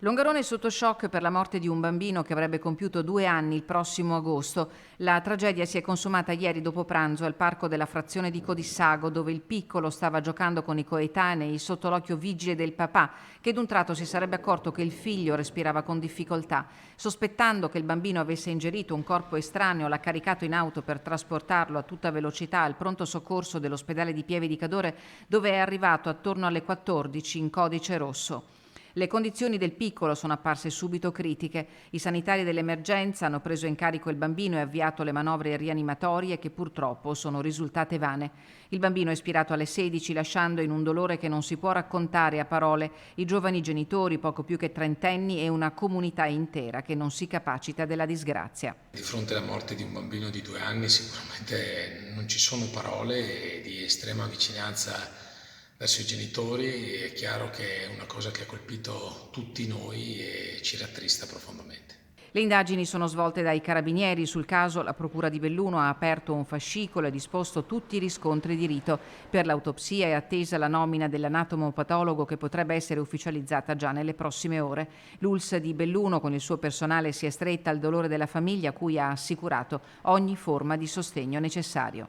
Longarone è sotto shock per la morte di un bambino che avrebbe compiuto 2 anni il prossimo agosto. La tragedia si è consumata ieri dopo pranzo al parco della frazione di Codissago, dove il piccolo stava giocando con i coetanei sotto l'occhio vigile del papà, che d'un tratto si sarebbe accorto che il figlio respirava con difficoltà. Sospettando che il bambino avesse ingerito un corpo estraneo, l'ha caricato in auto per trasportarlo a tutta velocità al pronto soccorso dell'ospedale di Pieve di Cadore, dove è arrivato attorno alle 14 in codice rosso. Le condizioni del piccolo sono apparse subito critiche. I sanitari dell'emergenza hanno preso in carico il bambino e avviato le manovre rianimatorie che purtroppo sono risultate vane. Il bambino è spirato alle 16, lasciando in un dolore che non si può raccontare a parole i giovani genitori, poco più che trentenni, e una comunità intera che non si capacita della disgrazia. Di fronte alla morte di un bambino di 2 anni sicuramente non ci sono parole di estrema vicinanza verso i genitori. È chiaro che è una cosa che ha colpito tutti noi e ci rattrista profondamente. Le indagini sono svolte dai carabinieri. Sul caso la Procura di Belluno ha aperto un fascicolo e disposto tutti i riscontri di rito. Per l'autopsia è attesa la nomina dell'anatomopatologo che potrebbe essere ufficializzata già nelle prossime ore. L'ULSS di Belluno con il suo personale si è stretta al dolore della famiglia, a cui ha assicurato ogni forma di sostegno necessario.